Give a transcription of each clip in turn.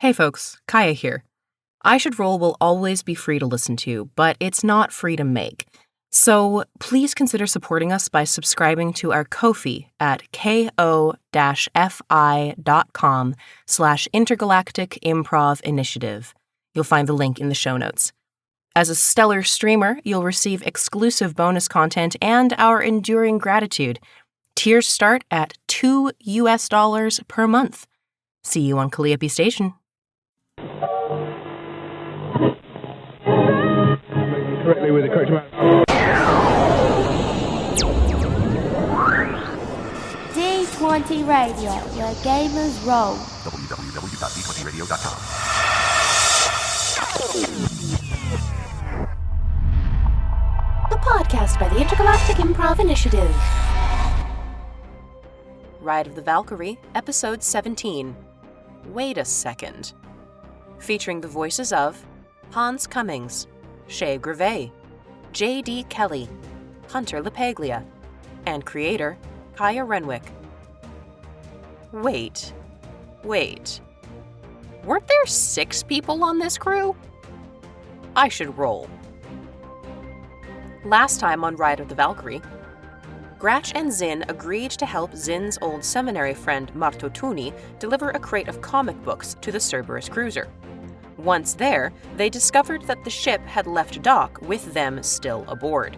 Hey folks, Kaya here. I Should Roll will always be free to listen to, but it's not free to make. So please consider supporting us by subscribing to our Ko-fi at ko-fi.com/Intergalactic Improv Initiative. You'll find the link in the show notes. As a stellar streamer, you'll receive exclusive bonus content and our enduring gratitude. Tiers start at $2 per month. See you on Calliope Station. Correctly with the correct amount. D20 Radio, where gamers roll. www.d20radio.com. A podcast by the Intergalactic Improv Initiative. Ride of the Valkyrie, Episode 17. Wait a Second. Featuring the voices of Hans Cummings, Shay Grové, J.D. Kelly, Hunter LaPaglia, and creator Kaya Renwick. Wait. Weren't there 6 people on this crew? I Should Roll. Last time on Ride of the Valkyrie, Grach and Zyn agreed to help Zyn's old seminary friend Martotuni deliver a crate of comic books to the Cerberus cruiser. Once there, they discovered that the ship had left dock with them still aboard.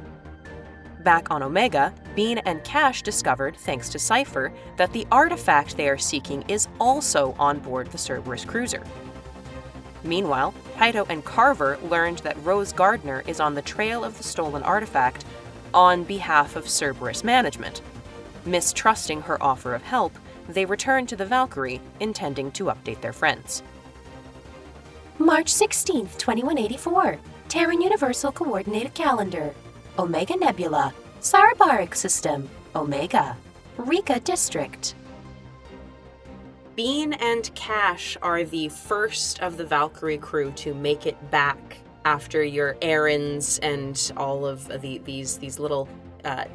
Back on Omega, Bean and Kache discovered, thanks to Cypher, that the artifact they are seeking is also on board the Cerberus cruiser. Meanwhile, Titoh and Carver learned that Rose Gardner is on the trail of the stolen artifact on behalf of Cerberus management. Mistrusting her offer of help, they returned to the Valkyrie, intending to update their friends. March 16th, 2184. Terran Universal Coordinated Calendar. Omega Nebula. Sarabaric System. Omega. Rika District. Bean and Kache are the first of the Valkyrie crew to make it back after your errands and all of these little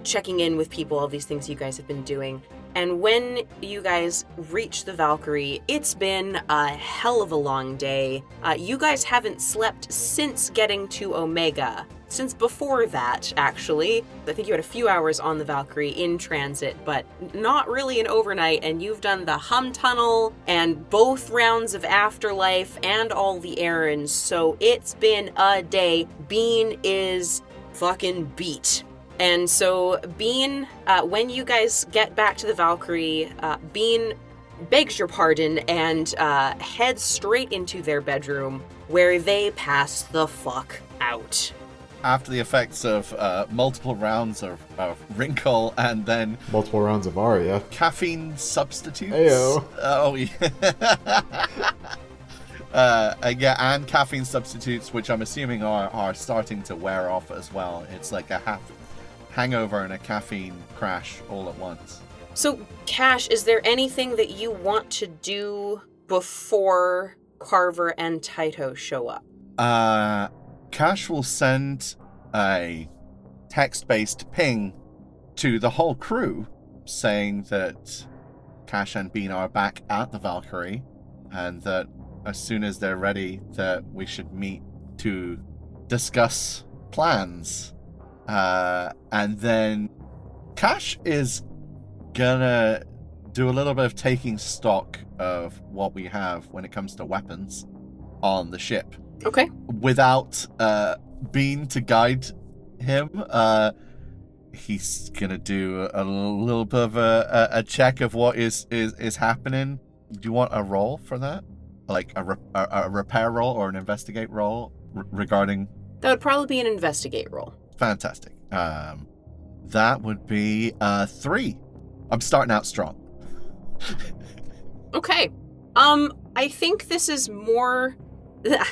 checking in with people, all these things you guys have been doing. And when you guys reach the Valkyrie, it's been a hell of a long day. You guys haven't slept since getting to Omega. Since before that, actually. I think you had a few hours on the Valkyrie in transit, but not really an overnight, and you've done the hum tunnel and both rounds of Afterlife and all the errands, so it's been a day. Bean is fucking beat. And so Bean, when you guys get back to the Valkyrie, Bean begs your pardon and heads straight into their bedroom, where they pass the fuck out. After the effects of multiple rounds of Wrinkle and then... Multiple rounds of Aria. Caffeine substitutes. Ayo. Oh, yeah. Yeah, and caffeine substitutes, which I'm assuming are starting to wear off as well. It's like a hangover and a caffeine crash all at once. So, Kache, is there anything that you want to do before Carver and Titoh show up? Kache will send a text-based ping to the whole crew saying that Kache and Bean are back at the Valkyrie and that as soon as they're ready that we should meet to discuss plans. And then Kache is gonna do a little bit of taking stock of what we have when it comes to weapons on the ship. Okay. Without Bean to guide him, he's gonna do a little bit of a check of what is happening. Do you want a roll for that? Like a repair roll or an investigate roll regarding? That would probably be an investigate roll. Fantastic. That would be 3. I'm starting out strong. Okay. I think this is more a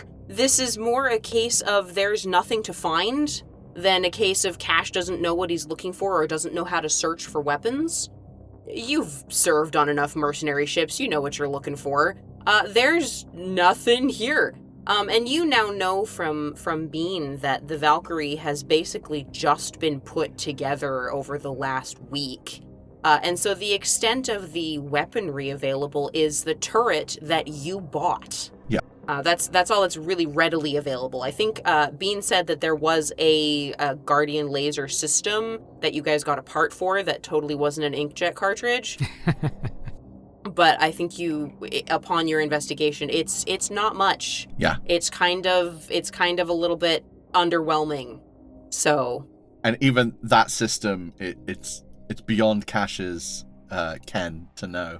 case of there's nothing to find than a case of Kache doesn't know what he's looking for or doesn't know how to search for weapons. You've served on enough mercenary ships, you know what you're looking for. There's nothing here. And you now know from Bean that the Valkyrie has basically just been put together over the last week. And so the extent of the weaponry available is the turret that you bought. That's all that's really readily available. I think Bean said that there was a Guardian laser system that you guys got a part for that totally wasn't an inkjet cartridge. But I think upon your investigation, it's not much. Yeah. It's kind of a little bit underwhelming. So. And even that system, it's beyond Kache's ken to know.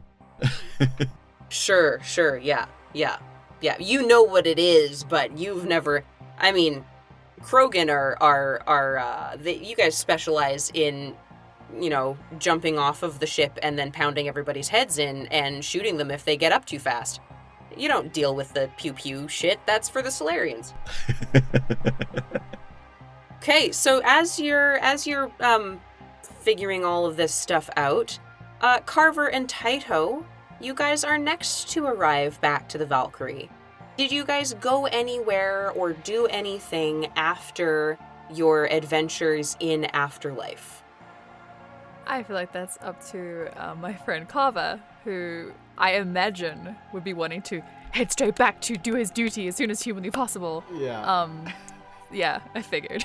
Sure, yeah. You know what it is, but you've never. I mean, Krogan you guys specialize in, jumping off of the ship and then pounding everybody's heads in and shooting them if they get up too fast. You don't deal with the pew-pew shit. That's for the Solarians. Okay, so as you're figuring all of this stuff out, Carver and Titoh, you guys are next to arrive back to the Valkyrie. Did you guys go anywhere or do anything after your adventures in Afterlife? I feel like that's up to my friend Carver, who I imagine would be wanting to head straight back to do his duty as soon as humanly possible. Yeah. Yeah, I figured.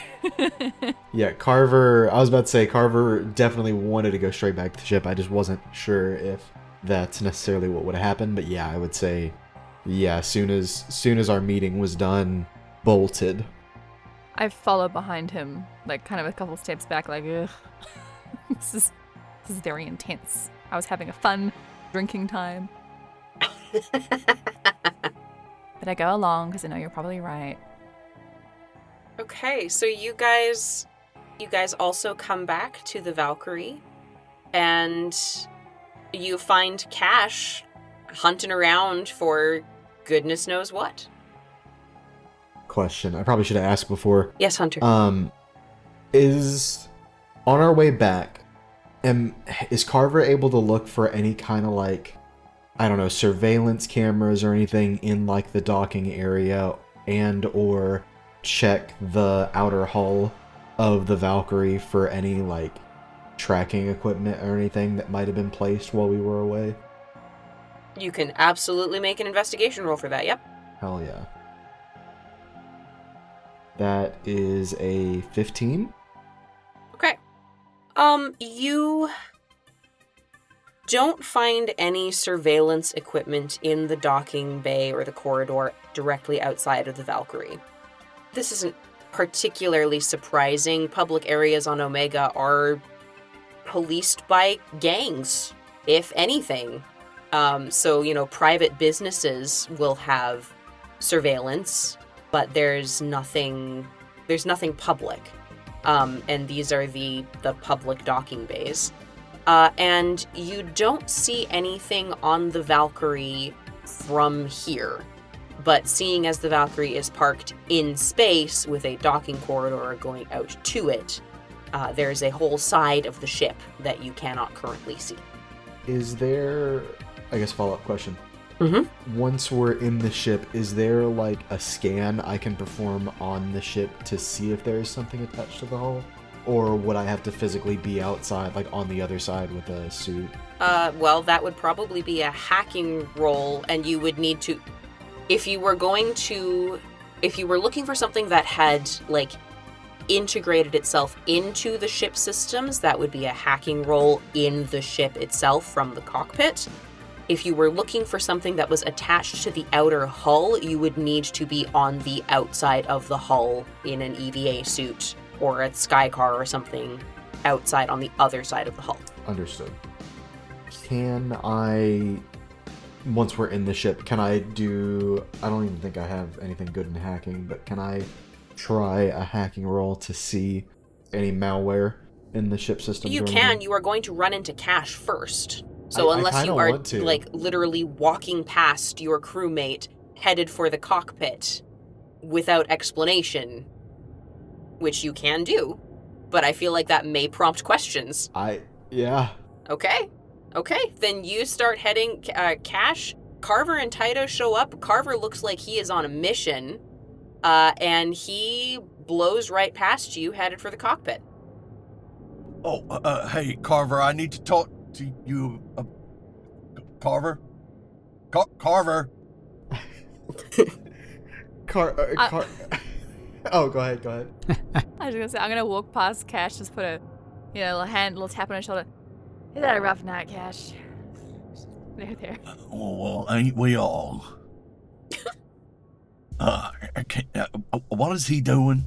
Yeah, Carver, I was about to say, Carver definitely wanted to go straight back to the ship. I just wasn't sure if that's necessarily what would have happened. But yeah, I would say, yeah, as soon as our meeting was done, bolted. I follow behind him, like kind of a couple steps back, like, ugh. This is very intense. I was having a fun drinking time. But I go along because I know you're probably right. Okay, so you guys also come back to the Valkyrie, and you find Kache hunting around for goodness knows what. Question. I probably should have asked before. Yes, Hunter. Is on our way back, is Carver able to look for any kind of like, I don't know, surveillance cameras or anything in like the docking area, and or check the outer hull of the Valkyrie for any like tracking equipment or anything that might have been placed while we were away? You can absolutely make an investigation roll for that, yep. Hell yeah. That is a 15. Okay. You don't find any surveillance equipment in the docking bay or the corridor directly outside of the Valkyrie. This isn't particularly surprising. Public areas on Omega are policed by gangs, if anything. So, private businesses will have surveillance, but there's nothing public. And these are the public docking bays. And you don't see anything on the Valkyrie from here. But seeing as the Valkyrie is parked in space with a docking corridor going out to it, there's a whole side of the ship that you cannot currently see. Is there, I guess, follow-up question. Mm-hmm. Once we're in the ship, is there like a scan I can perform on the ship to see if there is something attached to the hull? Or would I have to physically be outside, like on the other side with a suit? Well, that would probably be a hacking roll, and you would need to... If you were looking for something that had, like, integrated itself into the ship systems, that would be a hacking roll in the ship itself from the cockpit. If you were looking for something that was attached to the outer hull, you would need to be on the outside of the hull in an EVA suit or a Skycar or something outside on the other side of the hull. Understood. Can I... Once we're in the ship, can I do... I don't even think I have anything good in hacking, but can I try a hacking roll to see any malware in the ship system? You can. You are going to run into Kache first. So unless you are, like, literally walking past your crewmate headed for the cockpit without explanation, which you can do, but I feel like that may prompt questions. Yeah. Okay, then you start heading, Kache. Carver and Titoh show up. Carver looks like he is on a mission, and he blows right past you, headed for the cockpit. Oh, hey, Carver, I need to talk to you. Carver? Carver? Oh, go ahead. I was gonna say, I'm gonna walk past Cache, just put a little tap on his shoulder. Is that a rough night, Cache? There. Well, ain't we all? What is he doing?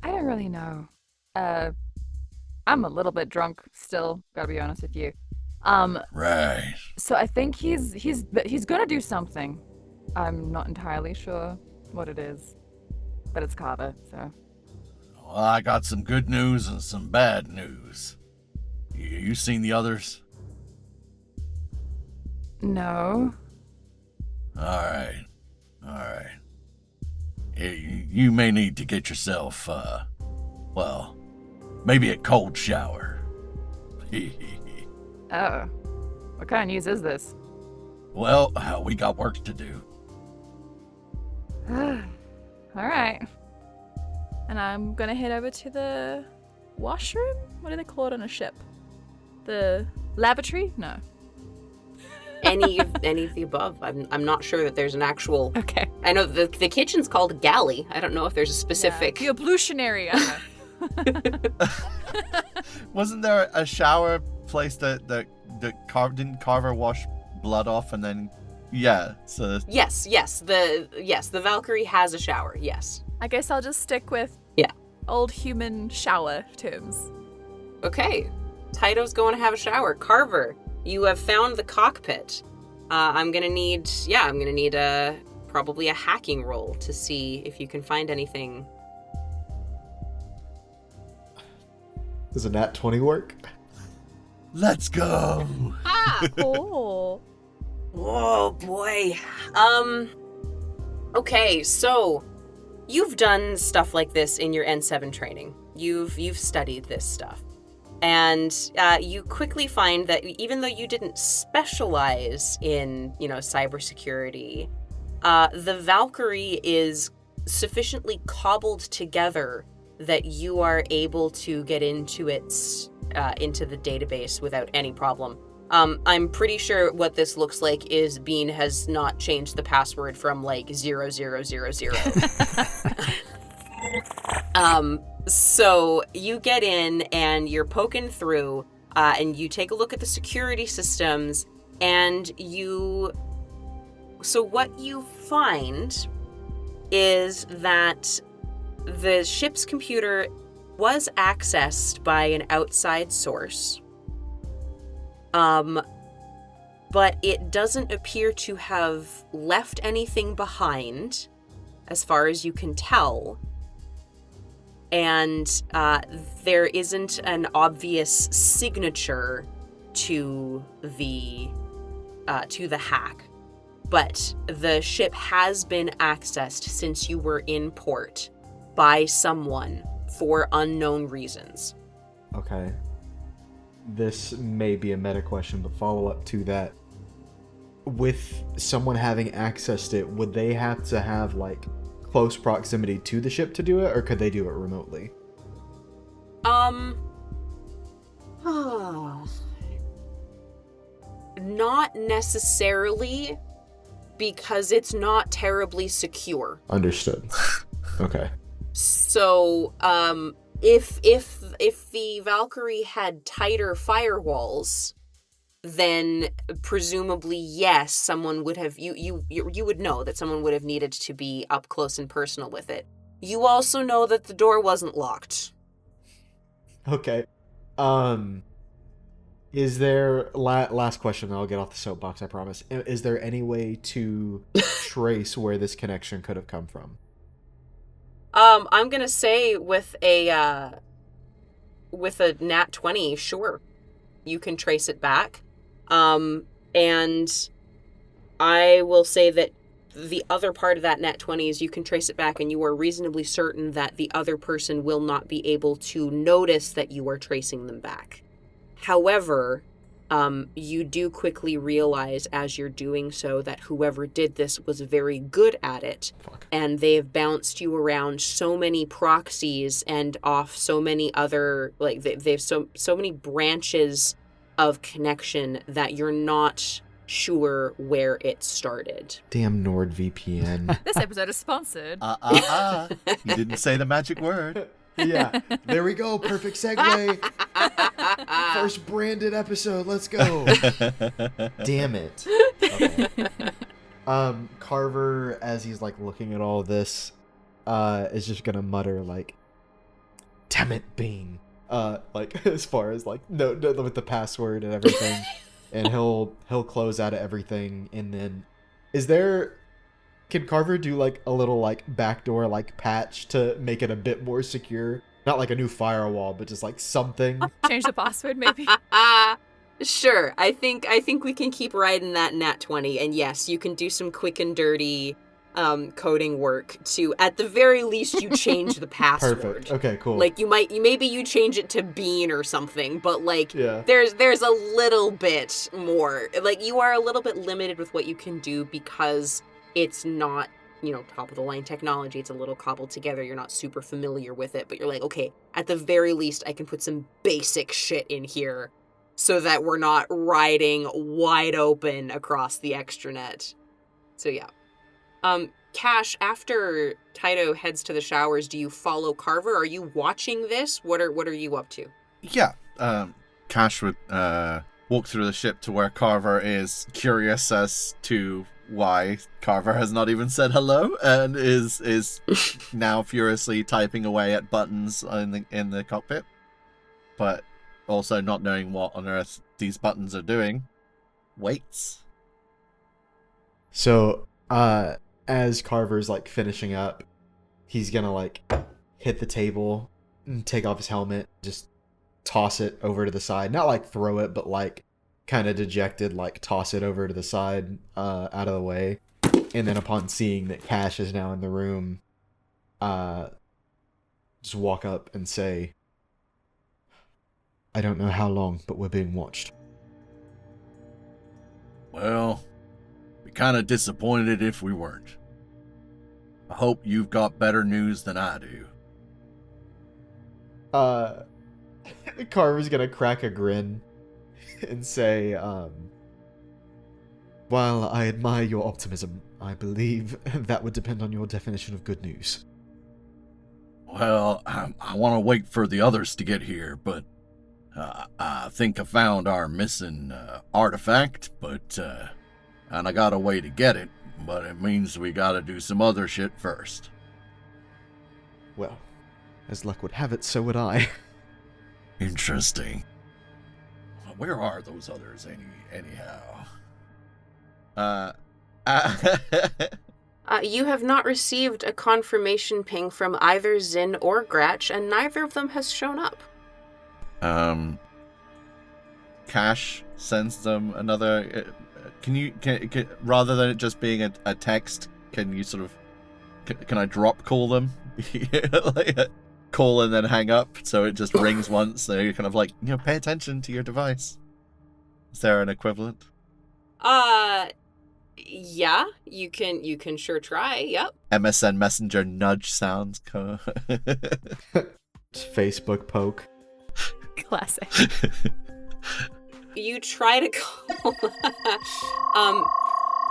I don't really know. I'm a little bit drunk still, gotta be honest with you. Right. So I think he's gonna do something. I'm not entirely sure what it is, but it's Carver, so. Well, I got some good news and some bad news. You seen the others? No. All right. You may need to get yourself, maybe a cold shower. Oh. What kind of news is this? Well, we got work to do. All right. And I'm gonna head over to the washroom? What do they call it on a ship? The lavatory? No. Any of the above. I'm not sure that there's an actual. Okay. I know the kitchen's called a galley. I don't know if there's a specific. Yeah, the ablutionary. Wasn't there a shower place that didn't Carver wash blood off and then? Yeah. So. Yes. The Valkyrie has a shower. Yes. I guess I'll just stick with old human shower terms. Okay. Tito's going to have a shower. Carver, you have found the cockpit. I'm gonna need probably a hacking roll to see if you can find anything. Does a nat 20 work? Let's go. Oh. Oh boy. Okay, so you've done stuff like this in your N7 training. You've studied this stuff. And you quickly find that even though you didn't specialize in, cybersecurity, the Valkyrie is sufficiently cobbled together that you are able to get into into the database without any problem. I'm pretty sure what this looks like is Bean has not changed the password from 0000. So you get in and you're poking through, and you take a look at the security systems, and so what you find is that the ship's computer was accessed by an outside source, but it doesn't appear to have left anything behind, as far as you can tell. And there isn't an obvious signature to the hack, but the ship has been accessed since you were in port by someone for unknown reasons. Okay. This may be a meta question, but follow up to that. With someone having accessed it, would they have to have close proximity to the ship to do it, or could they do it remotely? Not necessarily, because it's not terribly secure. Understood. Okay. So, if the Valkyrie had tighter firewalls, then presumably yes, someone would have you would know that someone would have needed to be up close and personal with it. You also know that the door wasn't locked. Okay. Is there last question, and I'll get off the soapbox, I promise. Is there any way to trace where this connection could have come from? I'm gonna say with a nat 20, sure, you can trace it back. And I will say that the other part of that nat 20 is you can trace it back, and you are reasonably certain that the other person will not be able to notice that you are tracing them back. However, you do quickly realize as you're doing so that whoever did this was very good at it. Fuck. And they've bounced you around so many proxies and off so many other, they've so many branches of connection that you're not sure where it started. Damn NordVPN. This episode is sponsored. You didn't say the magic word. Yeah, there we go. Perfect segue. First branded episode. Let's go. Damn it. Okay. Carver, as he's like looking at all this, is just gonna mutter like, "Damn it, Bean." Like as far as like no with the password and everything, and he'll close out of everything. And then, can Carver do like a little like backdoor like patch to make it a bit more secure? Not like a new firewall, but just like something. Change the password, maybe. Sure. I think we can keep riding that nat 20, and yes, you can do some quick and dirty coding work to, at the very least, you change the password. Perfect. Okay, cool. Like maybe you change it to Bean or something, but like Yeah. there's a little bit more. Like you are a little bit limited with what you can do because it's not, top of the line technology. It's a little cobbled together. You're not super familiar with it, but you're like, okay, at the very least, I can put some basic shit in here so that we're not riding wide open across the extranet. So yeah. Kache, after Titoh heads to the showers, do you follow Carver? Are you watching this? What are you up to? Yeah. Kache would walk through the ship to where Carver is, curious as to why Carver has not even said hello, and is now furiously typing away at buttons in the cockpit, but also not knowing what on earth these buttons are doing. Waits. So, as Carver's like finishing up, he's gonna like hit the table and take off his helmet, just toss it over to the side. Not like throw it, but like kind of dejected, like toss it over to the side, out of the way. And then upon seeing that Kache is now in the room, just walk up and say, "I don't know how long, but we're being watched." Well, be kind of disappointed if we weren't. I hope you've got better news than I do. Carver's gonna crack a grin and say, "While I admire your optimism, I believe that would depend on your definition of good news." Well, I want to wait for the others to get here, but I think I found our missing artifact, and I got a way to get it, but it means we gotta do some other shit first. Well, as luck would have it, so would I. Interesting. Where are those others anyhow? You have not received a confirmation ping from either Zyn or Gratch, and neither of them has shown up. Kache sends them another. Can rather than it just being a text, can you sort of can I drop call them? Like call and then hang up, so it just rings once. So you're kind of like, pay attention to your device. Is there an equivalent? Yeah, you can sure try. Yep. MSN Messenger nudge sounds. Facebook poke. Classic. You try to call.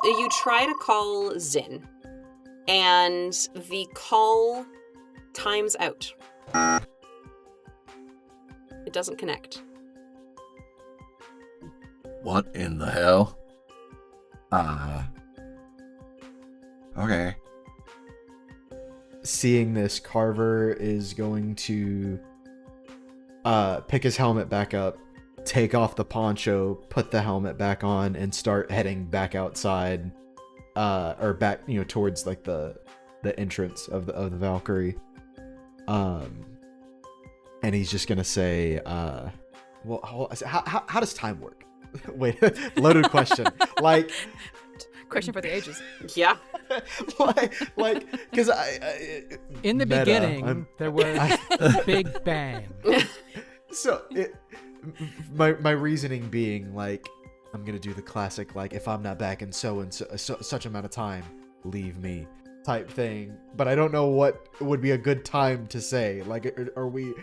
You try to call Zyn, and the call times out. It doesn't connect. What in the hell? Okay. Seeing this, Carver is going to pick his helmet back up, take off the poncho, put the helmet back on, and start heading back outside, or back, towards like the entrance of the Valkyrie. And he's just gonna say, well, how does time work? Wait, loaded question. Like, Question for the ages. Yeah. like, because I in the meta, beginning there was a Big Bang. So my reasoning being like, I'm gonna do the classic like, if I'm not back in so such amount of time, leave me type thing. But I don't know what would be a good time to say. Like, are we?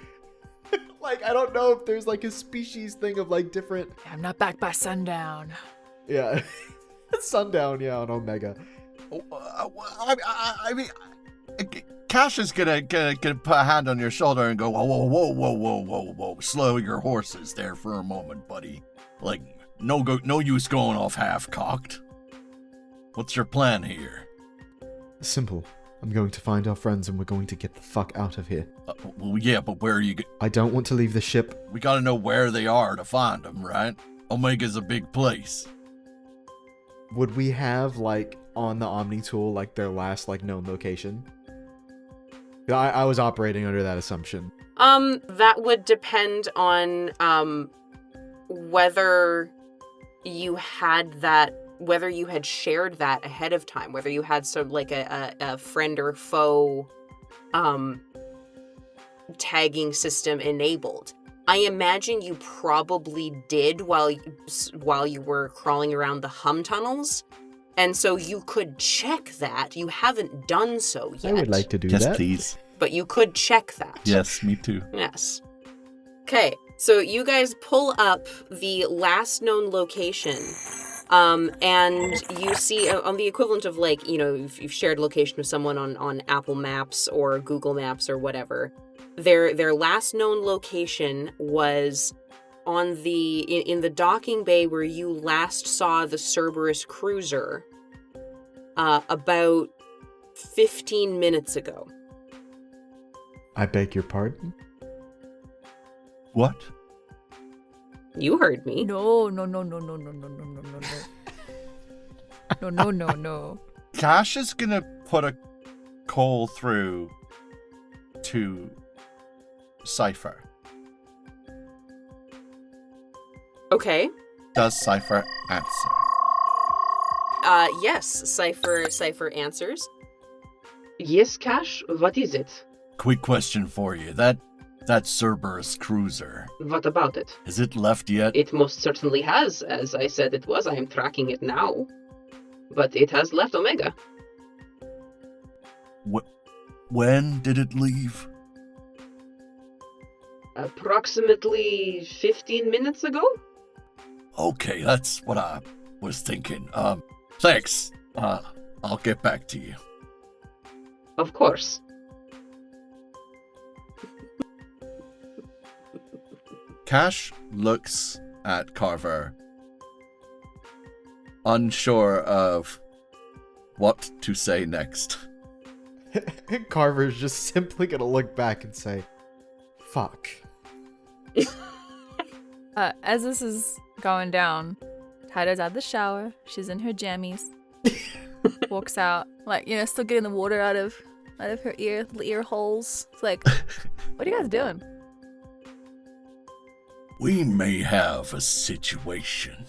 Like, I don't know if there's like a species thing of like different. I'm not back by sundown. Yeah. Sundown, yeah, on Omega. I mean, Kache is gonna put a hand on your shoulder and go, whoa, slow your horses there for a moment, buddy. Like, no use going off half-cocked. What's your plan here? Simple. I'm going to find our friends and we're going to get the fuck out of here. Well, yeah, but where are you? I don't want to leave the ship. We gotta know where they are to find them, right? Omega's a big place. Would we have, like, on the Omni tool, like, their last, like, known location? I was operating under that assumption. That would depend on, whether you had shared that ahead of time, whether you had some, like, a friend or foe, tagging system enabled. I imagine you probably did while you were crawling around the hum tunnels, and so you could check that. You haven't done so yet. I would like to do that. Yes, please. But you could check that. Yes, me too. Yes. Okay, so you guys pull up the last known location, and you see on the equivalent of, like, you know, if you've shared location with someone on Apple Maps or Google Maps or whatever. Their last known location was on in the docking bay where you last saw the Cerberus cruiser about 15 minutes ago. I beg your pardon? What? You heard me. No. No. Kache is gonna put a call through to Cypher. Okay. Does Cypher answer? Yes, Cypher answers. Yes, Kache, what is it? Quick question for you. That Cerberus cruiser, What about it? is it left yet? It most certainly has, as I said it was. I am tracking it now. But it has left Omega. When did it leave? Approximately 15 minutes ago? Okay, that's what I was thinking. Thanks. I'll get back to you. Of course. Kache looks at Carver, unsure of what to say next. Carver's just simply gonna look back and say, fuck. As this is going down, Tito's out of the shower. She's in her jammies. Walks out, like, you know, still getting the water out of her ear holes. It's like, what are you guys doing? We may have a situation.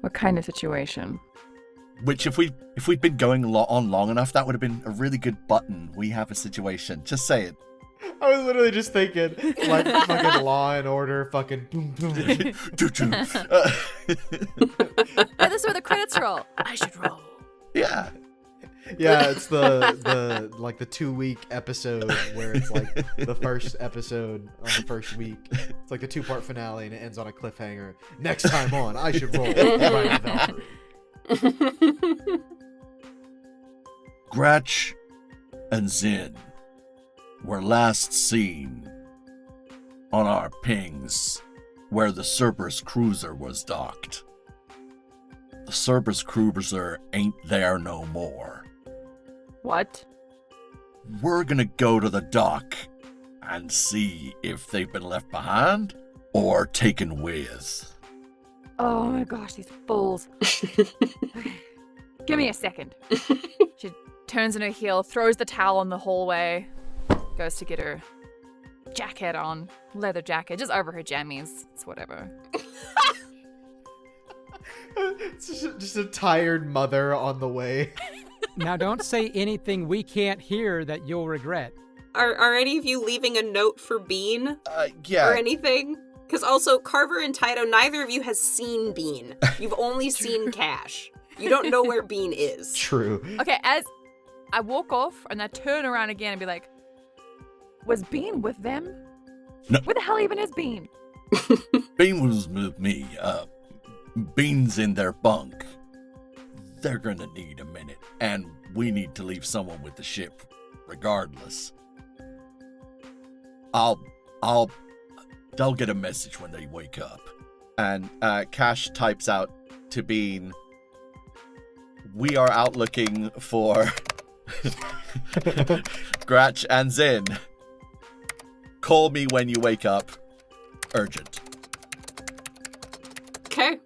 What kind of situation? Which, if we'd been going on long enough, that would have been a really good button. We have a situation. Just say it. I was literally just thinking, like, fucking Law and Order, fucking boom, boom. This is where the credits roll. I should roll. Yeah. Yeah, it's the like the 2-week episode where it's like the first episode on the first week. It's like the 2-part finale and it ends on a cliffhanger. Next time on, I should roll. Right, Valkyrie. Gratch and Zin were last seen on our pings where the Cerberus cruiser was docked. The Cerberus cruiser ain't there no more. What? We're gonna go to the dock and see if they've been left behind or taken with. Oh my gosh, these fools. Give me a second. She turns on her heel, throws the towel in the hallway, goes to get her jacket on, leather jacket, just over her jammies. It's whatever. It's just a tired mother on the way. Now, don't say anything we can't hear that you'll regret. Are any of you leaving a note for Bean? Yeah. Or anything? Because also, Carver and Titoh, neither of you has seen Bean. You've only seen Kache. You don't know where Bean is. True. Okay, as I walk off and I turn around again and be like, was Bean with them? No. Where the hell even is Bean? Bean was with me. Bean's in their bunk. They're gonna need a minute, and we need to leave someone with the ship, regardless. They'll get a message when they wake up. And Kache types out to Bean, "We are out looking for Grach and Zin. Call me when you wake up. Urgent." Okay.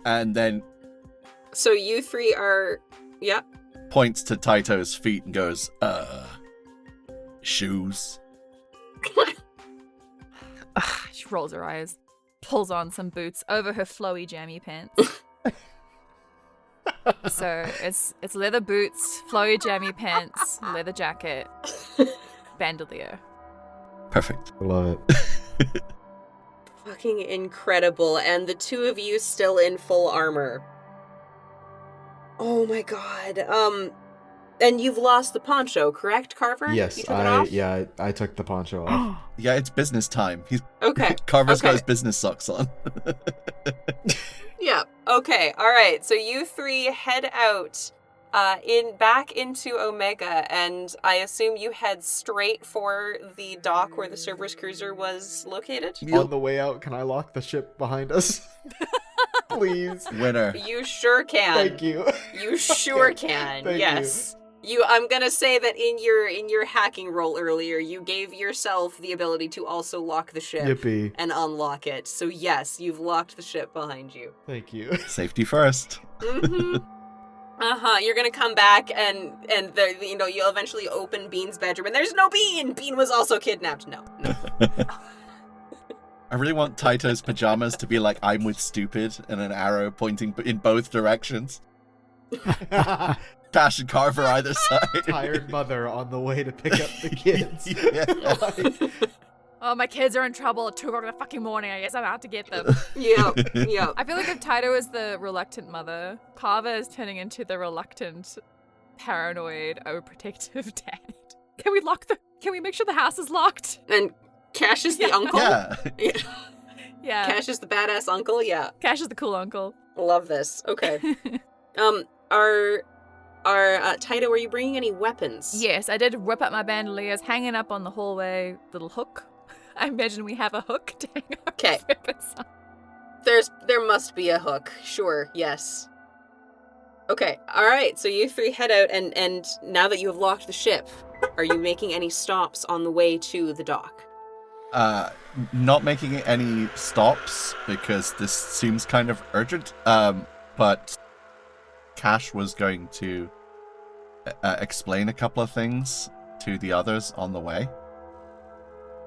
And then So you three are... Yeah. points to Tito's feet and goes, Shoes. She rolls her eyes, pulls on some boots over her flowy jammy pants. So it's leather boots, flowy jammy pants, leather jacket, bandolier. perfect. I love it. Fucking incredible. And the two of you still in full armor. Oh my god. And you've lost the poncho, correct, Carver? Yes, You took it off? I took the poncho off. Yeah, it's business time. Okay. Carver's got Okay. his business socks on. Yeah. Okay. All right. So you three head out back into Omega, and I assume you head straight for the dock where the Cerberus cruiser was located? On the way out, can I lock the ship behind us? Please. Winner. You sure can. Thank you. You sure can. Thank Yes. I'm gonna say that in your hacking roll earlier, you gave yourself the ability to also lock the ship Yippee. and unlock it. So yes, you've locked the ship behind you. Thank you. Safety first. Mm-hmm. You're gonna come back and there, you'll eventually open Bean's bedroom and there's no Bean. Bean was also kidnapped. No. I really want Tito's pajamas to be like "I'm with stupid" and an arrow pointing in both directions. Kache and Carver either side. Tired mother on the way to pick up the kids. Yeah. Oh, my kids are in trouble at 2 o'clock in the fucking morning. I guess I'm out to get them. Yeah. I feel like if Tito is the reluctant mother, Carver is turning into the reluctant, paranoid, overprotective dad. Can we make sure the house is locked? And Cash is the uncle. Yeah. Yeah. Cash is the badass uncle. Yeah. Cash is the cool uncle. Love this. Okay. Tito, are you bringing any weapons? Yes, I did whip up my bandoliers, hanging up on the hallway little hook. I imagine we have a hook to hang our 'Kay. weapons on. There must be a hook. Sure, yes. Okay, alright, so you three head out, and now that you have locked the ship, are you making any stops on the way to the dock? Not making any stops because this seems kind of urgent. But Kache was going to explain a couple of things to the others on the way.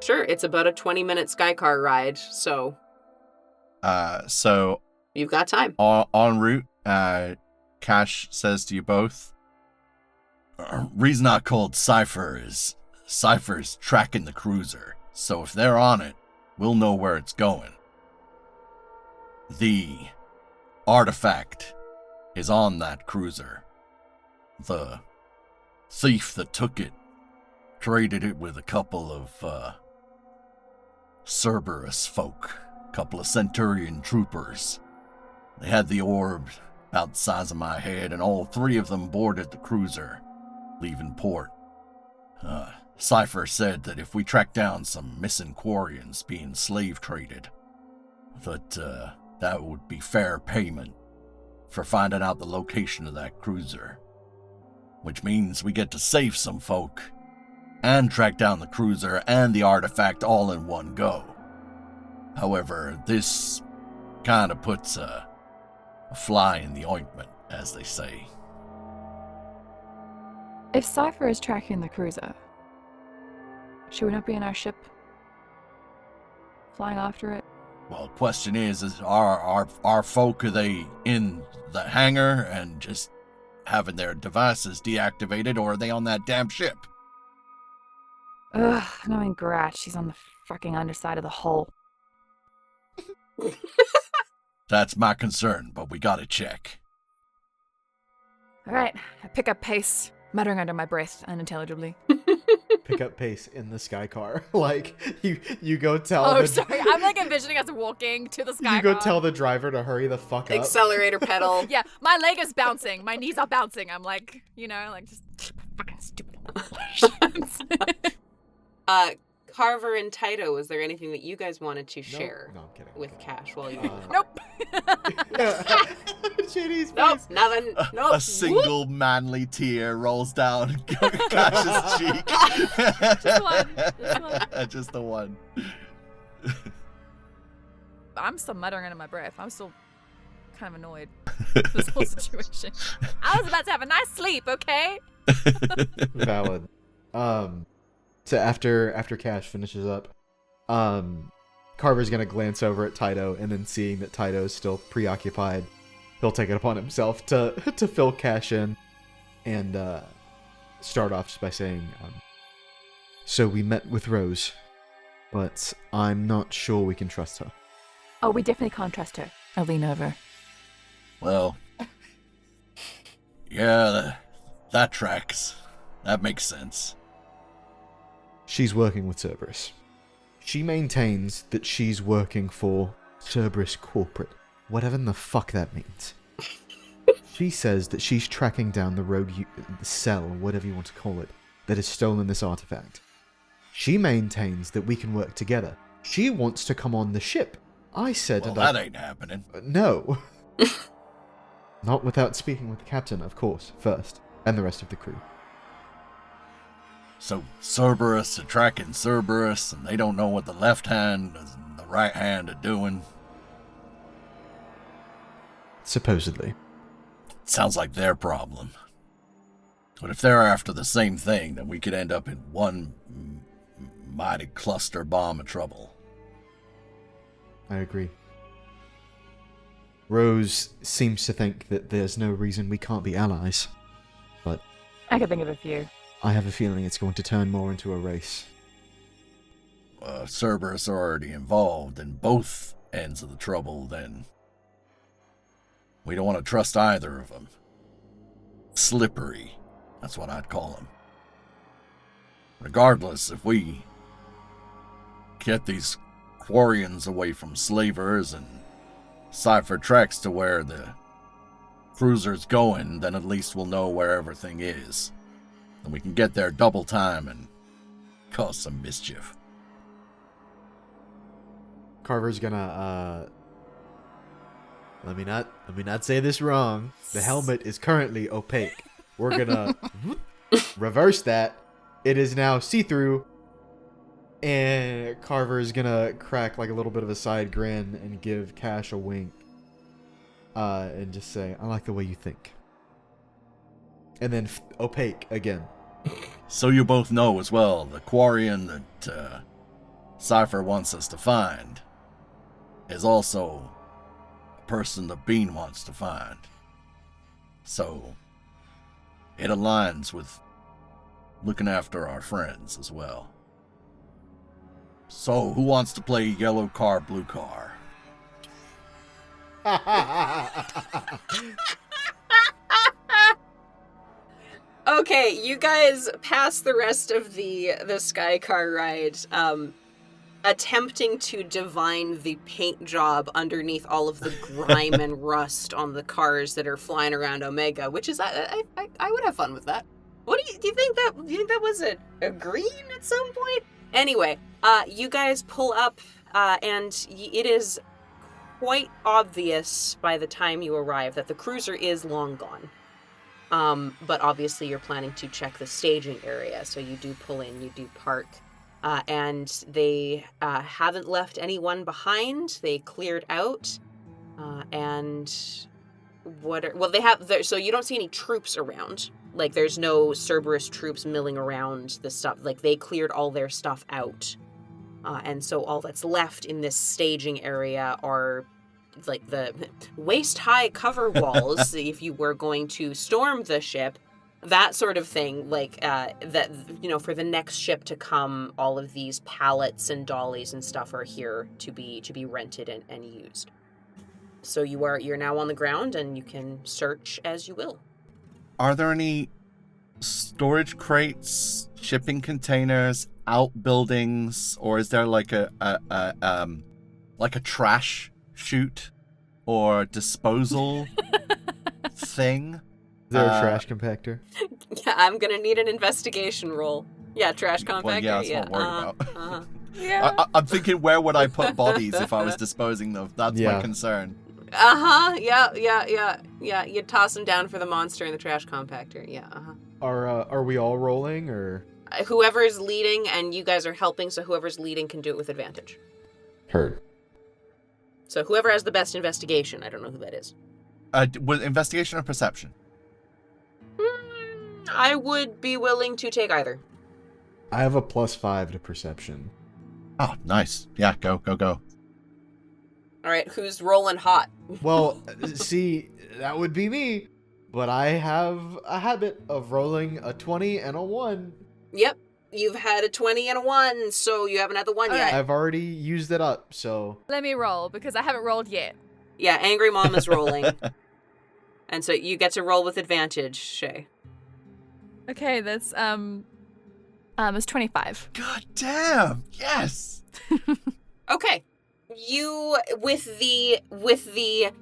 Sure, it's about a 20-minute Skycar ride, so So you've got time. en route, Kache says to you both, Reason I called Cypher is Cypher's tracking the cruiser, so if they're on it, we'll know where it's going. The artifact is on that cruiser. The thief that took it traded it with a couple of Cerberus folk, a couple of Centurion troopers. They had the orb about the size of my head, and all three of them boarded the cruiser, leaving port. Cypher said that if we track down some missing Quarians being slave traded, that would be fair payment for finding out the location of that cruiser. Which means we get to save some folk and track down the cruiser and the artifact all in one go. However, this kind of puts a fly in the ointment, as they say. If Cypher is tracking the cruiser, should we not be in our ship? Flying after it? Well, the question is our folk, are they in the hangar and just having their devices deactivated, or are they on that damn ship? Ugh, knowing Grach, she's on the fucking underside of the hull. That's my concern, but we gotta check. Alright, I pick up pace, muttering under my breath unintelligibly. pick up pace in the sky car. Like you go tell. Oh, sorry. I'm like envisioning us walking to the sky. You go tell the driver to hurry the fuck up. Accelerator pedal. Yeah, my leg is bouncing. My knees are bouncing. I'm like, just fucking stupid. Carver and Titoh, was there anything that you guys wanted to share No, I'm kidding. with Cash while you... Nope. JD's Nope, face. nothing. Nope. A single manly tear rolls down Kash's cheek. Just one. Just the one. I'm still muttering under my breath. I'm still kind of annoyed with this whole situation. I was about to have a nice sleep, okay? Valid. So after Cash finishes up, Carver's gonna glance over at Titoh, and then seeing that Tito's still preoccupied, he'll take it upon himself to fill Cash in, and start off just by saying, so we met with Rose, but I'm not sure we can trust her. Oh, we definitely can't trust her. I lean over. Well, yeah, that tracks. That makes sense. She's working with Cerberus. She maintains that she's working for Cerberus Corporate, whatever in the fuck that means. She says that she's tracking down the rogue cell, whatever you want to call it, that has stolen this artifact. She maintains that we can work together. She wants to come on the ship. I said... Well, that ain't happening. No. Not without speaking with the captain, of course, first, and the rest of the crew. So Cerberus are tracking Cerberus, and they don't know what the left hand and the right hand are doing. Supposedly. Sounds like their problem. But if they're after the same thing, then we could end up in one mighty cluster bomb of trouble. I agree. Rose seems to think that there's no reason we can't be allies, but I could think of a few. I have a feeling it's going to turn more into a race. Cerberus are already involved in both ends of the trouble, then we don't want to trust either of them. Slippery, that's what I'd call them. Regardless, if we get these Quarians away from slavers and cipher tracks to where the cruiser's going, then at least we'll know where everything is. And we can get there double time and cause some mischief. Carver's gonna, let me not say this wrong. The helmet is currently opaque. We're gonna reverse that. It is now see-through. And Carver's gonna crack like a little bit of a side grin and give Cash a wink. And just say, I like the way you think. And then opaque again. So you both know as well, the Quarian that Cypher wants us to find is also a person that Bean wants to find. So it aligns with looking after our friends as well. So who wants to play yellow car, blue car? Okay, you guys pass the rest of the sky car ride, attempting to divine the paint job underneath all of the grime and rust on the cars that are flying around Omega, which is I would have fun with that. What do you think that was a green at some point? Anyway, you guys pull up, and it is quite obvious by the time you arrive that the cruiser is long gone. But obviously you're planning to check the staging area, so you do pull in, you do park, and they haven't left anyone behind. They cleared out, and so you don't see any troops around. Like, there's no Cerberus troops milling around the stuff. Like, they cleared all their stuff out, and so all that's left in this staging area are like the waist-high cover walls if you were going to storm the ship, that sort of thing. Like that, for the next ship to come, all of these pallets and dollies and stuff are here to be rented and used. So you're now on the ground and you can search as you will. Are there any storage crates, shipping containers, outbuildings, or is there like a trash chute or disposal thing? Is there a trash compactor? Yeah, I'm gonna need an investigation roll. Yeah, trash compactor. Well, yeah, that's yeah. what I'm worried about. Yeah. I'm thinking, where would I put bodies if I was disposing them? That's my concern. Yeah. You toss them down for the monster in the trash compactor. Yeah. Are we all rolling or? Whoever is leading, and you guys are helping, so whoever's leading can do it with advantage. Heard. So whoever has the best investigation, I don't know who that is. Was investigation or perception? I would be willing to take either. I have a +5 to perception. Oh, nice. Yeah, go. All right, who's rolling hot? Well, see, that would be me, but I have a habit of rolling a 20 and a 1. Yep, you've had a 20 and a 1, so you haven't had the 1 yet. I've already used it up, so... Let me roll, because I haven't rolled yet. Yeah, Angry Mom is rolling. And so you get to roll with advantage, Shay. Okay, that's, it's 25. God damn! Yes! Okay. You, with the...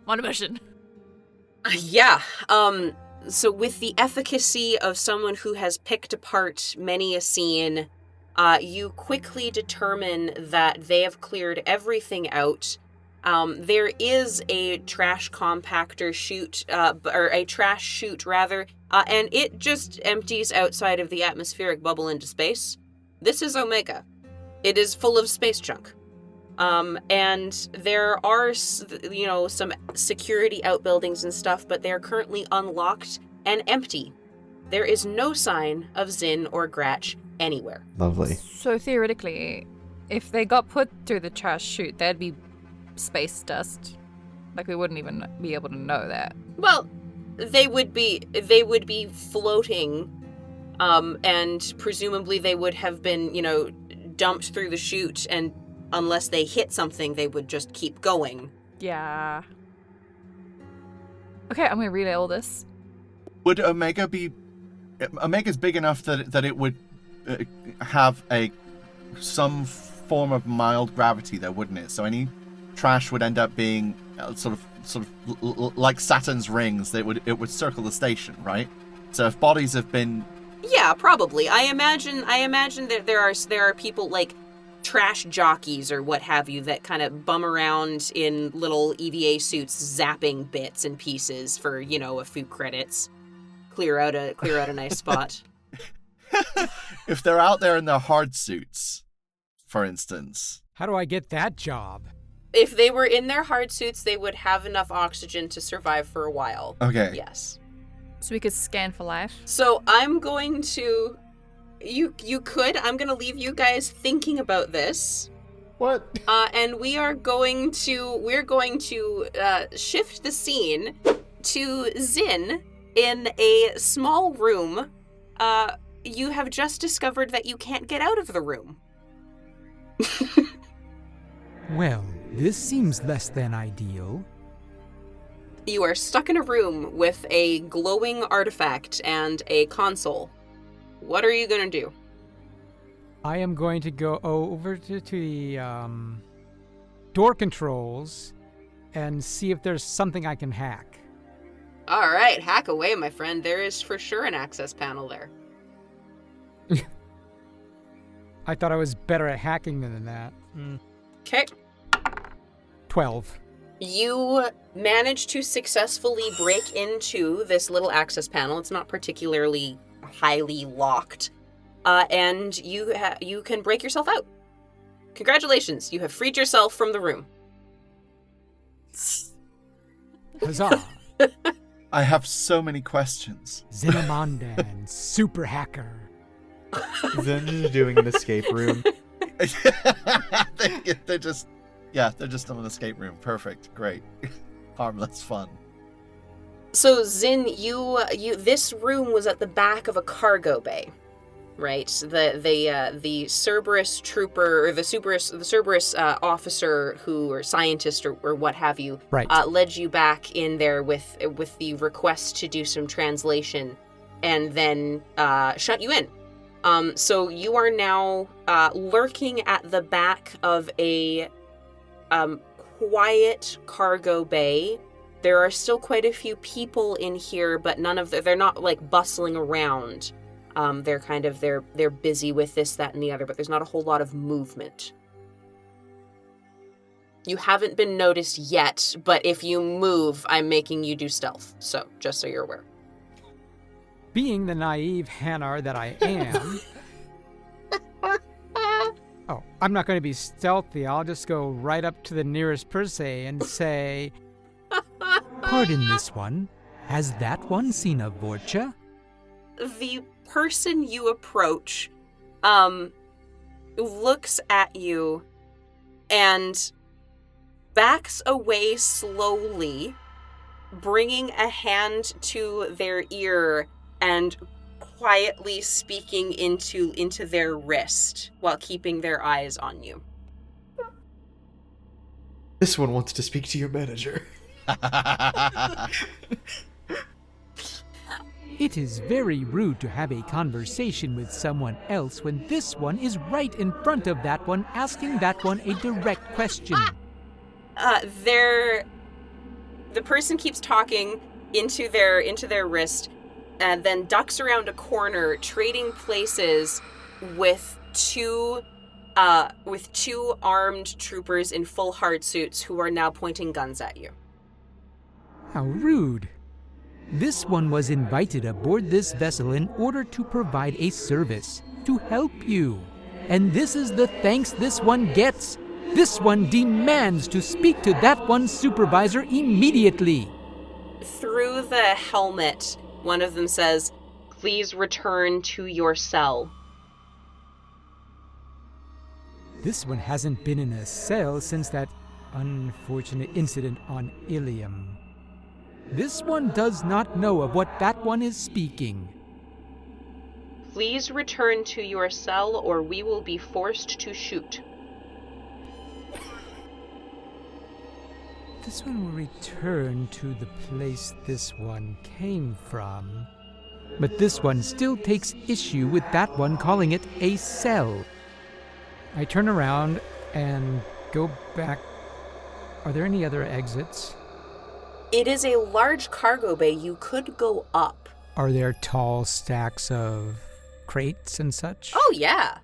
On a mission. Yeah, so with the efficacy of someone who has picked apart many a scene, you quickly determine that they have cleared everything out. There is a trash compactor chute, or a trash chute rather, and it just empties outside of the atmospheric bubble into space. This is Omega. It is full of space junk. And there are, some security outbuildings and stuff, but they are currently unlocked and empty. There is no sign of Zyn or Gratch anywhere. Lovely. So theoretically, if they got put through the trash chute, that'd be space dust. Like, we wouldn't even be able to know that. Well, they would be floating, and presumably they would have been, dumped through the chute, and unless they hit something, they would just keep going. Yeah. Okay, I'm gonna relay all this. Would Omega be... Omega's big enough that it would have some form of mild gravity there, wouldn't it? So any trash would end up being sort of like Saturn's rings. It would circle the station, right? So if bodies have been... Yeah, probably. I imagine that there are people like trash jockeys or what have you that kind of bum around in little EVA suits, zapping bits and pieces for a few credits. Clear out a nice spot. If they're out there in their hard suits, for instance. How do I get that job? If they were in their hard suits, they would have enough oxygen to survive for a while. Okay. Yes. So we could scan for life. So I'm going to... I'm going to leave you guys thinking about this. What? And we're going to shift the scene to Zyn in a small room. You have just discovered that you can't get out of the room. Well, this seems less than ideal. You are stuck in a room with a glowing artifact and a console. What are you going to do? I am going to go over to the door controls and see if there's something I can hack. All right, hack away, my friend. There is for sure an access panel there. I thought I was better at hacking than that. Okay. 12. You manage to successfully break into this little access panel. It's not particularly highly locked. And you can break yourself out. Congratulations, you have freed yourself from the room. Huzzah! I have so many questions. Zynamondan, super hacker. Then just doing an escape room. They're just in an escape room. Perfect, great, harmless fun. So Zyn, you this room was at the back of a cargo bay, right? The Cerberus trooper or the Cerberus officer or scientist or what have you, right, led you back in there with the request to do some translation. and then shut you in. So you are now lurking at the back of a quiet cargo bay. There are still quite a few people in here, but they're not like bustling around. They're busy with this, that, and the other, but there's not a whole lot of movement. You haven't been noticed yet, but if you move, I'm making you do stealth. So, just so you're aware. Being the naive Hanar that I am... Oh, I'm not going to be stealthy. I'll just go right up to the nearest person and say, "Pardon this one. Has that one seen a Vorcha?" The person you approach looks at you and backs away slowly, bringing a hand to their ear and quietly speaking into their wrist while keeping their eyes on you. This one wants to speak to your manager. It is very rude to have a conversation with someone else when this one is right in front of that one asking that one a direct question. The person keeps talking into their wrist and then ducks around a corner, trading places with two armed troopers in full hard suits who are now pointing guns at you. How rude. This one was invited aboard this vessel in order to provide a service, to help you. And this is the thanks this one gets. This one demands to speak to that one's supervisor immediately. Through the helmet, one of them says, "Please return to your cell." This one hasn't been in a cell since that unfortunate incident on Ilium. This one does not know of what that one is speaking. "Please return to your cell or we will be forced to shoot." This one will return to the place this one came from. But this one still takes issue with that one calling it a cell. I turn around and go back. Are there any other exits? It is a large cargo bay. You could go up. Are there tall stacks of crates and such? Oh, yeah.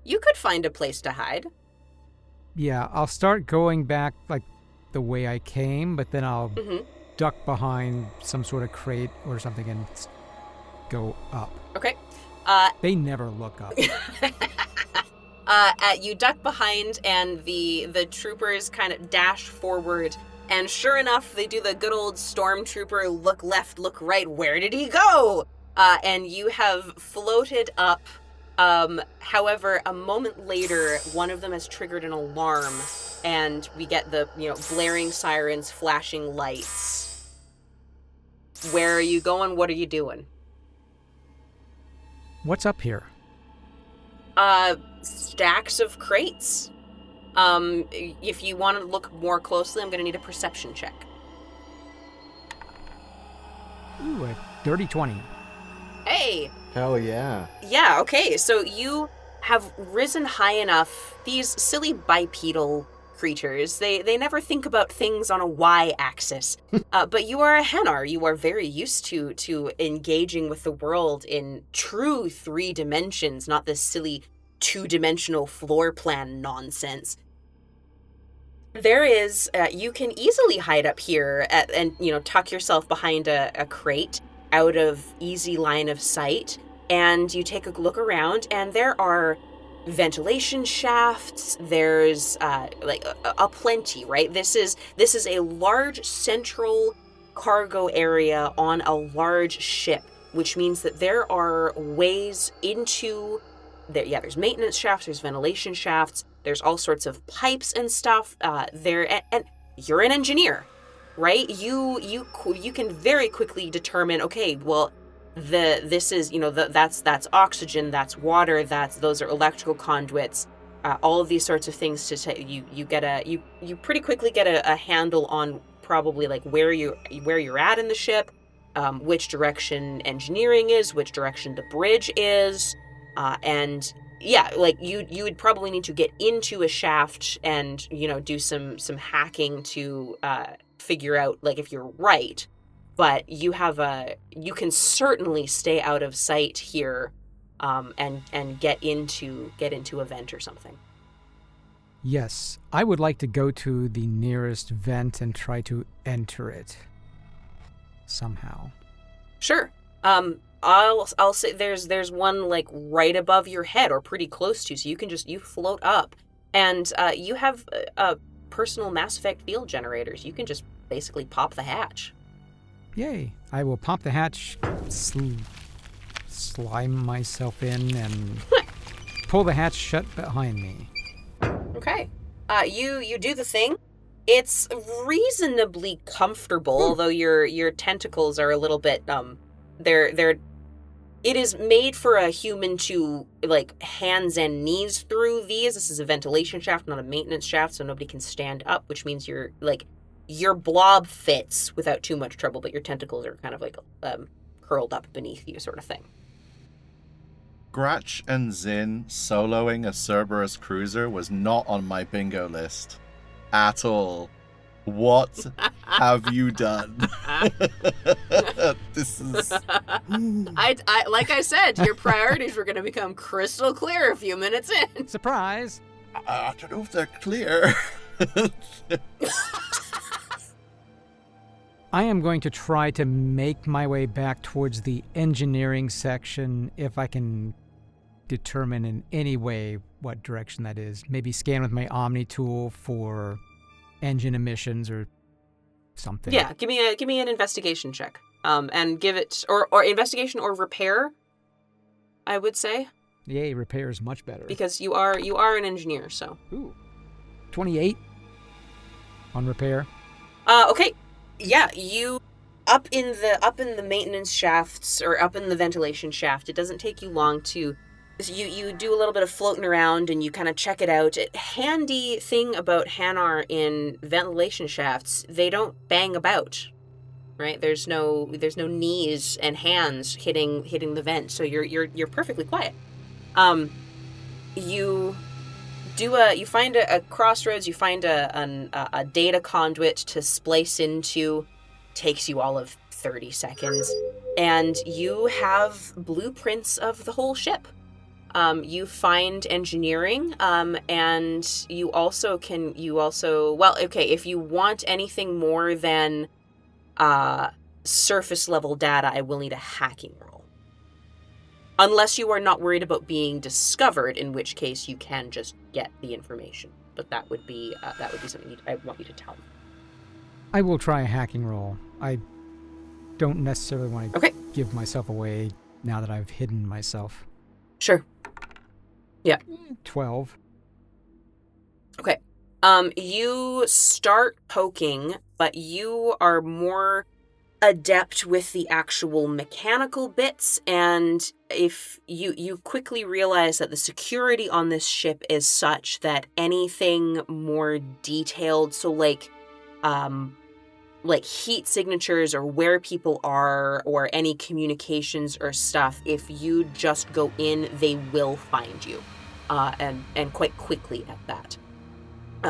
You could find a place to hide. Yeah, I'll start going back like the way I came, but then I'll duck behind some sort of crate or something and go up. Okay. They never look up. You duck behind and the troopers kind of dash forward, and sure enough, they do the good old stormtrooper look left, look right. Where did he go? And you have floated up. However, a moment later, one of them has triggered an alarm, and we get the, blaring sirens, flashing lights. Where are you going? What are you doing? What's up here? Stacks of crates. If you want to look more closely, I'm going to need a perception check. Ooh, a dirty 20. Hey! Hell yeah. Yeah, okay, so you have risen high enough. These silly bipedal creatures, they never think about things on a y-axis. But you are a Hanar. You are very used to engaging with the world in true 3 dimensions, not this silly 2-dimensional floor plan nonsense. There is, you can easily hide up here and tuck yourself behind a crate out of easy line of sight, and you take a look around, and there are ventilation shafts. There's a plenty, right? This is a large central cargo area on a large ship, which means that there are ways into there. Yeah, there's maintenance shafts, there's ventilation shafts, there's all sorts of pipes and stuff there, and you're an engineer, right? You can very quickly determine, okay, well, this is, that's oxygen, that's water, those are electrical conduits, all of these sorts of things to say. You pretty quickly get a handle on probably like where you're at in the ship, which direction engineering is, which direction the bridge is, and yeah, like you would probably need to get into a shaft and, you know, do some hacking to figure out like if you're right. But you can certainly stay out of sight here, and get into a vent or something. Yes, I would like to go to the nearest vent and try to enter it somehow. Sure. I'll say there's one like right above your head or pretty close to, so you can you float up, and you have personal Mass Effect field generators. You can just basically pop the hatch. Yay! I will pop the hatch, slime myself in, and pull the hatch shut behind me. Okay. You do the thing. It's reasonably comfortable, although your tentacles are a little bit it is made for a human to like hands and knees through these. This is a ventilation shaft, not a maintenance shaft, so nobody can stand up, which means your blob fits without too much trouble, but your tentacles are kind of like curled up beneath you, sort of thing. Gratch and Zin soloing a Cerberus cruiser was not on my bingo list at all. What have you done? This is... I like I said, your priorities were going to become crystal clear a few minutes in. Surprise! I don't know if they're clear. I am going to try to make my way back towards the engineering section if I can determine in any way what direction that is. Maybe scan with my Omni tool for engine emissions or something. Yeah, give me an investigation check. And give it or investigation or repair, I would say. Yay, repair is much better. Because you are an engineer, so. Ooh. 28 on repair. Okay. Yeah, you up in the maintenance shafts or up in the ventilation shaft. It doesn't take you long to you do a little bit of floating around and you kind of check it out. Handy thing about Hanar in ventilation shafts, they don't bang about. Right? There's no knees and hands hitting the vent, so you're perfectly quiet. You find a crossroads, you find a data conduit to splice into, takes you all of 30 seconds, and you have blueprints of the whole ship. You find engineering, and you also, if you want anything more than surface level data, I will need a hacking roll. Unless you are not worried about being discovered, in which case you can just get the information. But that would be something I want you to tell me. I will try a hacking roll. I don't necessarily want to give myself away now that I've hidden myself. Sure. Yeah. 12. Okay. You start poking, but you are more adept with the actual mechanical bits, and if you quickly realize that the security on this ship is such that anything more detailed, so like heat signatures or where people are or any communications or stuff, if you just go in, they will find you, and quite quickly at that.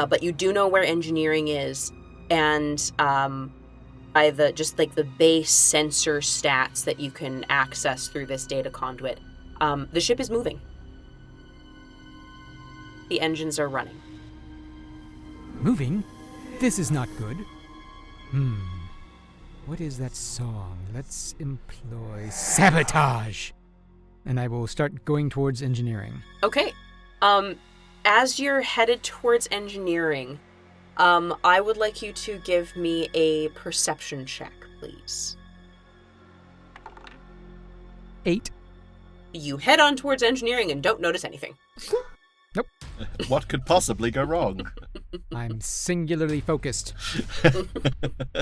But you do know where engineering is, and by the base sensor stats that you can access through this data conduit, the ship is moving. The engines are running. Moving? This is not good. What is that song? Let's employ sabotage. And I will start going towards engineering. Okay. As you're headed towards engineering, I would like you to give me a perception check, please. 8. You head on towards engineering and don't notice anything. Nope. What could possibly go wrong? I'm singularly focused.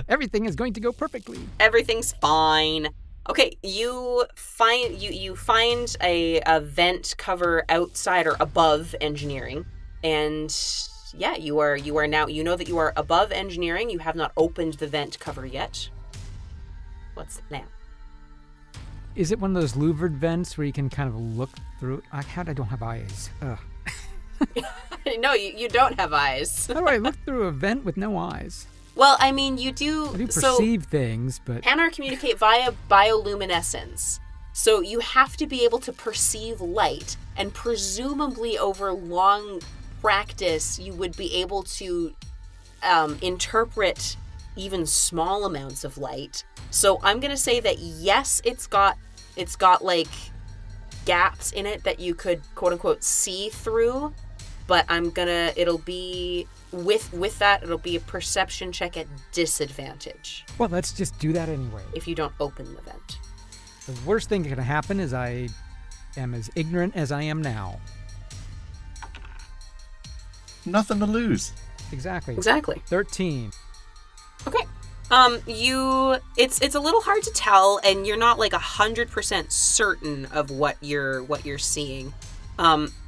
Everything is going to go perfectly. Everything's fine. Okay, you find a vent cover outside or above engineering, and yeah, you are now, you know that you are above engineering. You have not opened the vent cover yet. What's the plan? Is it one of those louvered vents where you can kind of look through? I don't have eyes. Ugh. No, you don't have eyes. How do I look through a vent with no eyes? Well, I mean, you do... I do perceive things, but... Hanar communicate via bioluminescence. So you have to be able to perceive light, and presumably over long practice, you would be able to interpret even small amounts of light. So I'm going to say that yes, it's got like gaps in it that you could quote unquote see through, but it'll be with that, it'll be a perception check at disadvantage. Well, let's just do that anyway. If you don't open the vent. The worst thing that can happen is I am as ignorant as I am now. Nothing to lose. Exactly. 13. Okay. It's a little hard to tell, and you're not like 100% certain of what you're seeing.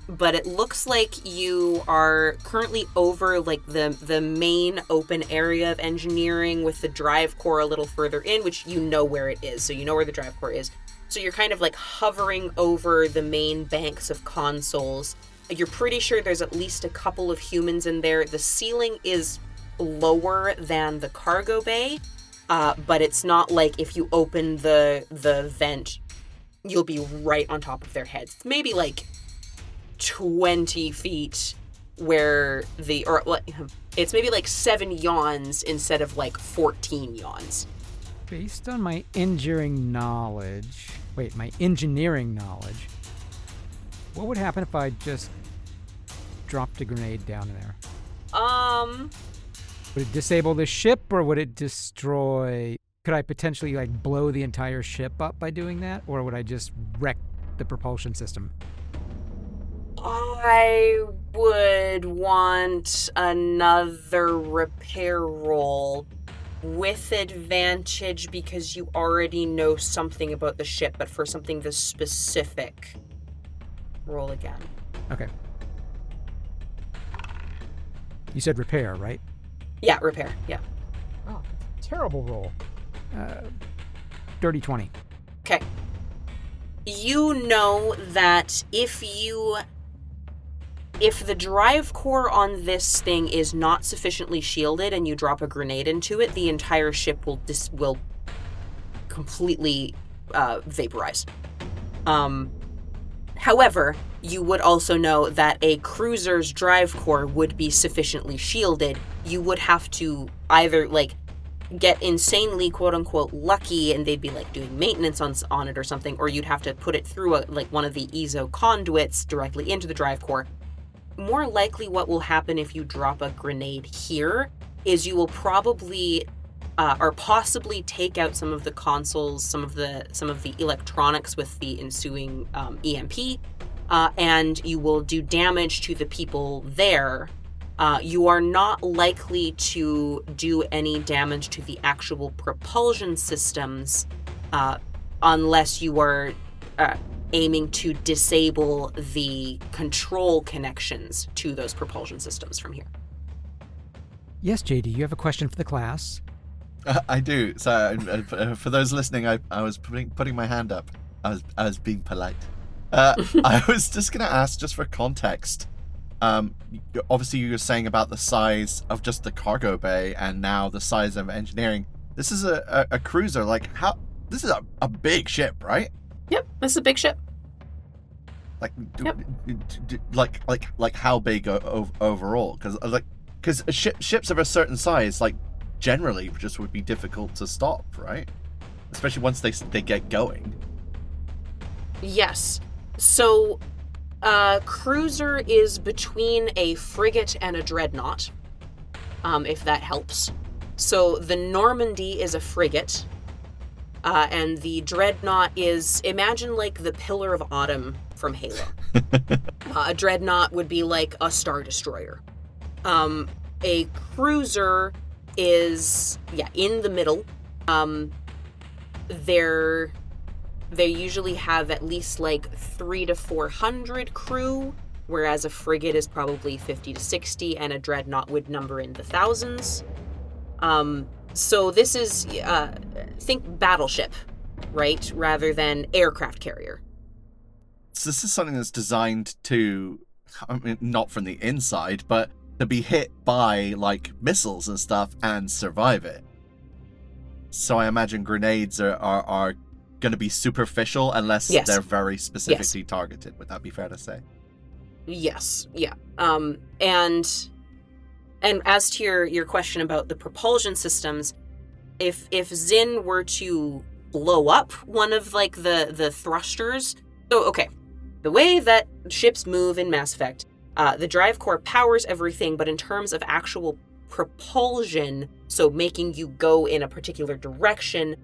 But it looks like you are currently over like the main open area of engineering with the drive core a little further in, which you know where it is. So you know where the drive core is. So you're kind of like hovering over the main banks of consoles. You're pretty sure there's at least a couple of humans in there. The ceiling is lower than the cargo bay, but it's not like if you open the vent, you'll be right on top of their heads. It's maybe like 20 feet it's maybe like 7 yawns instead of like 14 yawns. Based on my engineering knowledge, what would happen if I just dropped a grenade down there? Would it disable the ship, or would it destroy... Could I potentially, like, blow the entire ship up by doing that? Or would I just wreck the propulsion system? I would want another repair roll with advantage because you already know something about the ship, but for something this specific, roll again. Okay. You said repair, right? Yeah, repair, yeah. Oh, terrible roll. Dirty 20. Okay. You know that if the drive core on this thing is not sufficiently shielded and you drop a grenade into it, the entire ship will completely vaporize. However, you would also know that a cruiser's drive core would be sufficiently shielded. You would have to either, like, get insanely, quote-unquote, lucky, and they'd be, like, doing maintenance on it or something, or you'd have to put it through, one of the ESO conduits directly into the drive core. More likely what will happen if you drop a grenade here is you will probably or possibly take out some of the consoles, some of the electronics with the ensuing EMP, and you will do damage to the people there. You are not likely to do any damage to the actual propulsion systems unless you are aiming to disable the control connections to those propulsion systems from here. Yes, JD, you have a question for the class? I do. So for those listening, I was putting my hand up. I was being polite. I was just going to ask, just for context, obviously you were saying about the size of just the cargo bay and now the size of engineering. This is a cruiser. Like, how? This is a big ship, right? Yep, this is a big ship. Like, Yep. like how big overall? Because ships of a certain size, like, generally just would be difficult to stop, right? Especially once they get going. Yes. So, cruiser is between a frigate and a dreadnought, if that helps. So the Normandy is a frigate, and the dreadnought is, imagine like the Pillar of Autumn from Halo. A dreadnought would be like a Star Destroyer. A cruiser is, in the middle. They usually have at least like 300 to 400 crew, whereas a frigate is probably 50 to 60, and a dreadnought would number in the thousands. So this is, think battleship, right? Rather than aircraft carrier. So this is something that's designed to, I mean, not from the inside, but to be hit by, like, missiles and stuff and survive it. So I imagine grenades are going to be superficial unless they're very specifically targeted. Would that be fair to say? Yes, yeah. And as to your question about the propulsion systems, if Zyn were to blow up one of, like, the thrusters... So, okay, the way that ships move in Mass Effect, the drive core powers everything, but in terms of actual propulsion, so making you go in a particular direction,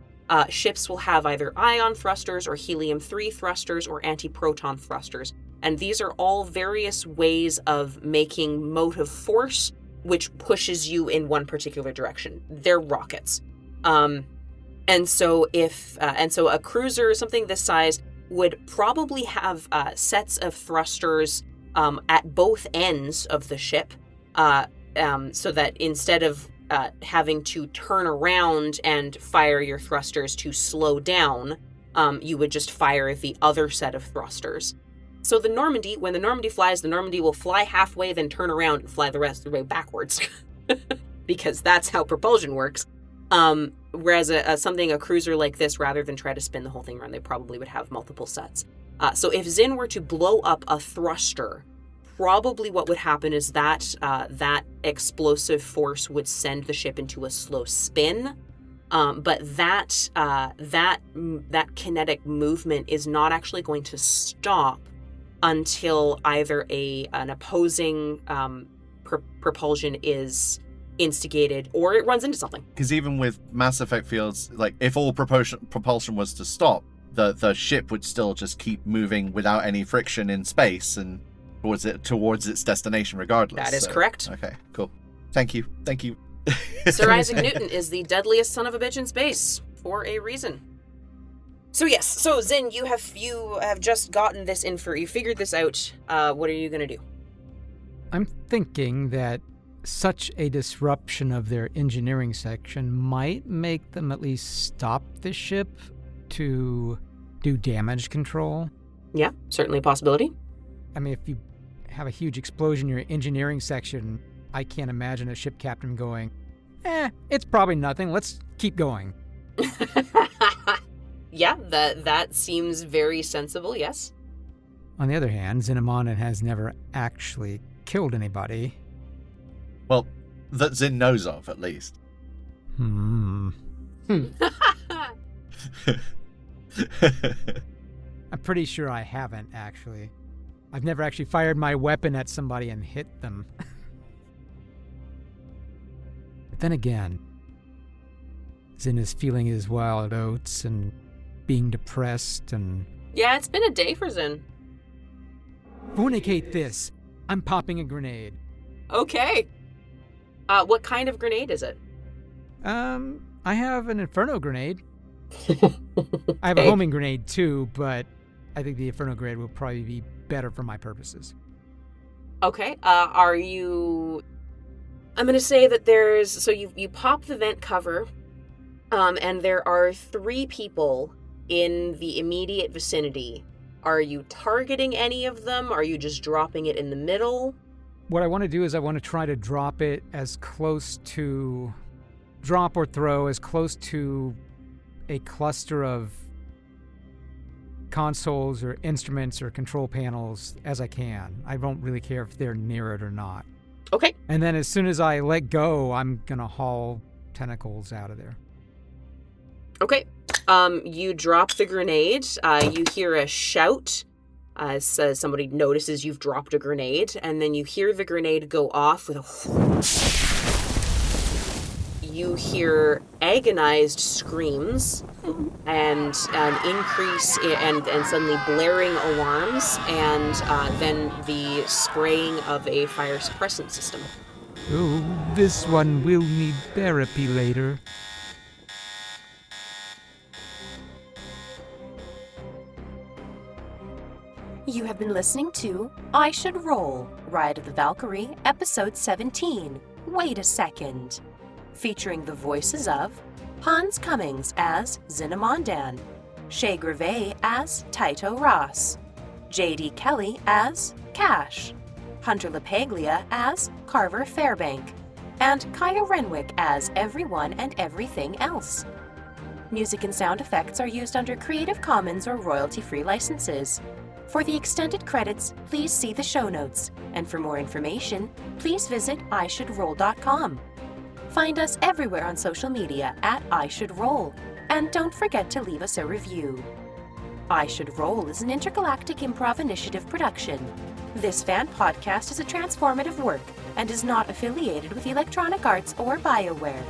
ships will have either ion thrusters or helium-3 thrusters or anti-proton thrusters. And these are all various ways of making motive force which pushes you in one particular direction. They're rockets. And so a cruiser, something this size, would probably have sets of thrusters at both ends of the ship, so that instead of having to turn around and fire your thrusters to slow down, you would just fire the other set of thrusters. So the Normandy, when the Normandy flies, the Normandy will fly halfway, then turn around and fly the rest of the way backwards. Because that's how propulsion works. Whereas a cruiser like this, rather than try to spin the whole thing around, they probably would have multiple sets. So if Zyn were to blow up a thruster, probably what would happen is that that explosive force would send the ship into a slow spin. But that kinetic movement is not actually going to stop until either an opposing propulsion is instigated or it runs into something. Because even with Mass Effect fields, like, if all propulsion was to stop, the ship would still just keep moving without any friction in space and towards its destination regardless. That is correct. Okay, cool. Thank you. Sir Isaac Newton is the deadliest son of a bitch in space for a reason. So yes, so Zyn, you have just gotten this info. You figured this out. What are you going to do? I'm thinking that such a disruption of their engineering section might make them at least stop the ship to do damage control. Yeah, certainly a possibility. I mean, if you have a huge explosion in your engineering section, I can't imagine a ship captain going, it's probably nothing, let's keep going. Yeah, that seems very sensible, yes. On the other hand, Zynamondan has never actually killed anybody. Well, that Zyn knows of, at least. I'm pretty sure I haven't, actually. I've never actually fired my weapon at somebody and hit them. But then again, Zyn is feeling his wild oats and being depressed and... Yeah, it's been a day for Zyn. Fornicate this! I'm popping a grenade. Okay. What kind of grenade is it? I have an Inferno grenade. I have a homing grenade too, but I think the Inferno grenade will probably be better for my purposes. Okay. Are you... I'm going to say that there's... So you pop the vent cover, and there are 3 people in the immediate vicinity. Are you targeting any of them? Are you just dropping it in the middle? What I want to do is I want to try to drop it as close to... Drop or throw as close to a cluster of consoles or instruments or control panels as I can. I don't really care if they're near it or not. Okay. And then as soon as I let go, I'm going to haul tentacles out of there. Okay. You drop the grenade. You hear a shout as somebody notices you've dropped a grenade, and then you hear the grenade go off with a... You hear agonized screams and an increase and suddenly blaring alarms, and then the spraying of a fire suppressant system. Oh, this one will need therapy later. You have been listening to I Should Roll, Ride of the Valkyrie, Episode 17. Wait a second. featuring the voices of Hans Cummings as Zynamondan, Shea Grové as Titoh Raas, J.D. Kelly as Kache, Hunter LaPaglia as Carver Fairbank, and Kaya Renwick as everyone and everything else. Music and sound effects are used under Creative Commons or royalty-free licenses. For the extended credits, please see the show notes, and for more information, please visit ishouldroll.com. Find us everywhere on social media at ishouldroll, and don't forget to leave us a review. I Should Roll is an Intergalactic Improv Initiative production. This fan podcast is a transformative work and is not affiliated with Electronic Arts or BioWare.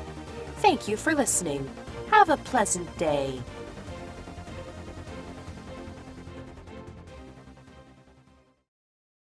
Thank you for listening. Have a pleasant day.